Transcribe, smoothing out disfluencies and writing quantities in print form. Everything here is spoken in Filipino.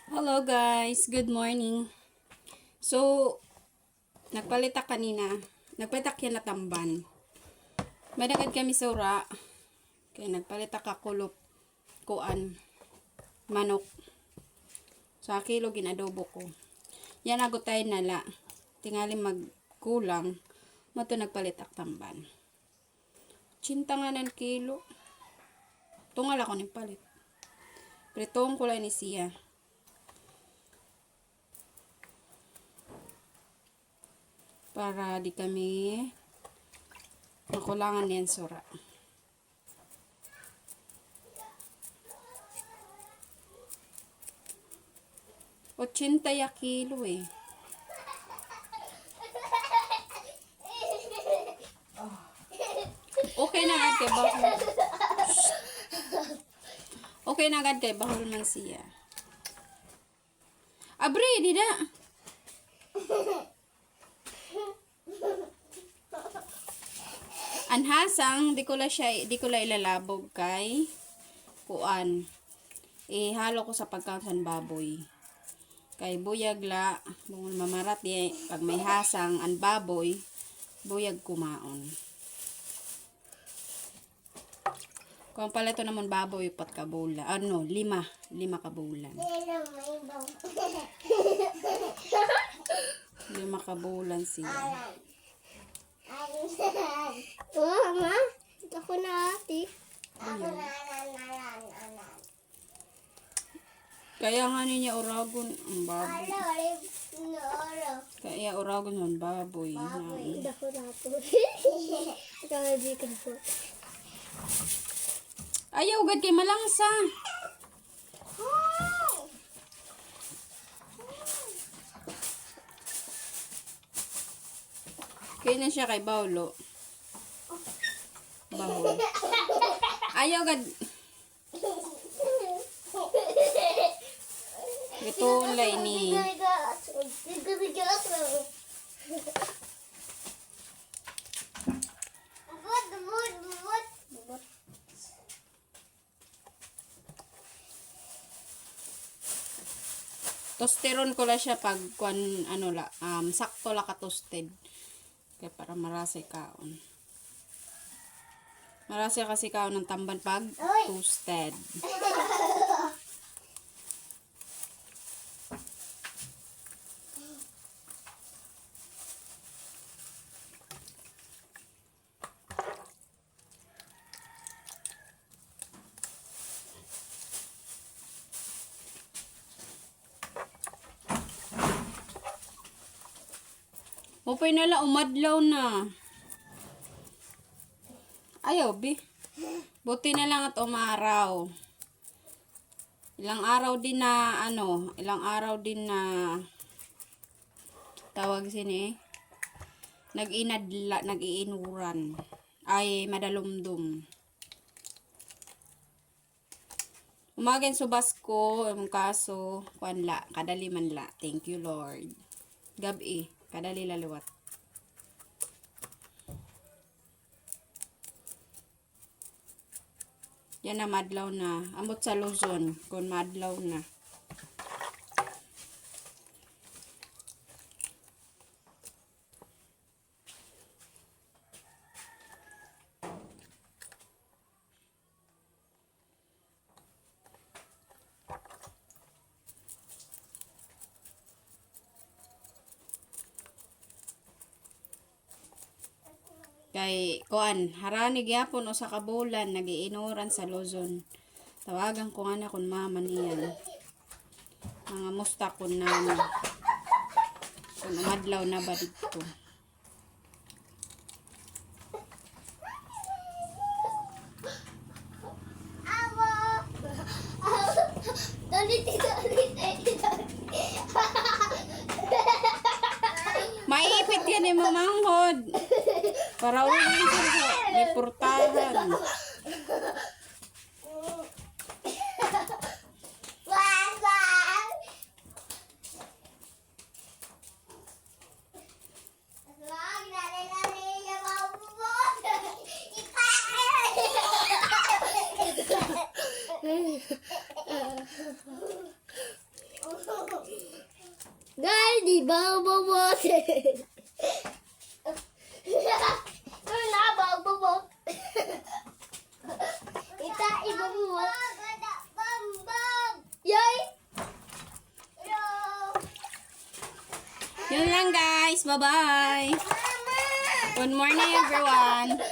Hello guys, good morning. So, nagpalitak kanina. Nagpalitak yan na tamban. Madagad kami sa ura. Kaya nagpalitak kakulop kuan manok. Sa kilo ginadobo ko. Yan agutay nala. Tingali magkulang. Mato nagpalitak tamban. Cinta nga ng kilo. Tungal ako ni palit. Pritong kulay ni siya. Para di kami makulangan yan sura. Ochinta ya kilo eh. Okay na agad kay bahol. Okay na agad kay bahol man siya. Abre, di da. Anhasang di ko la ilalabog kay kuan. Ihalo ko sa pagkaon baboy. Kay buyag la mong mamarat di pag may hasang an baboy, buyag kumaon. Kung pala ito naman baboy pat kabulan. Ano, lima kabulan. Lima kabulan siya. Mama, ako na ate. Kaya nga niya oragon ang baboy. Kaya oragon ang baboy. Ako na po. Ikaw di ka po. Ayaw gad kay malangsa. Kaya na siya kay Baulo. Bahol. Ayaw gad. Ito lay ni. Tosteron ko la siya pag kuan ano la sakto la ka toasted. Kaya para marasay kaon. Marasay kasi kaon ng tamban pag toasted. Upay nala umadlaw na. Ayaw bi. Buti na lang at umaraw. Ilang araw din na tawag sini nag-iinuran. Ay madalumdum. Umagen subas ko yung kaso kuanla kadali man la. Thank you Lord. Gabi kadali laluwat. Yan na madlaw na. Amot sa Luzon kung madlaw na. Kay kuan harani gyapon o sa kabulan nagiinuran sa Luzon. Tawagan ko nga na kun mama niyan. Mga musta kun na kun umadlaw na ba dito. Maipit yan ni mamanghod. Para ulit sa deportahan. Guys, di ba babot? Ano na ba babot? Ita, ibabot. Yay! Yun lang guys. Bye-bye. Good morning everyone.